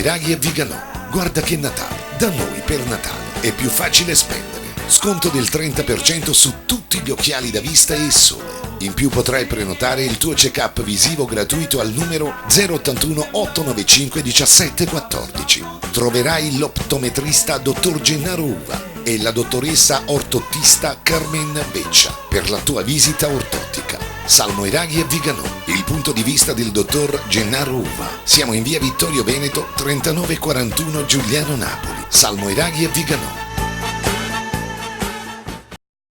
Moiraghi a Viganò. Guarda che Natale, da noi per Natale è più facile spendere. Sconto del 30% su tutti gli occhiali da vista e sole. In più potrai prenotare il tuo check-up visivo gratuito al numero 081 895 1714. Troverai l'optometrista dottor Gennaro Uva e la dottoressa ortottista Carmen Beccia per la tua visita ortottica. Salmoiraghi a Viganò, il punto di vista del dottor Gennaro Uva. Siamo in via Vittorio Veneto 3941 Giuliano Napoli. Salmoiraghi a Viganò.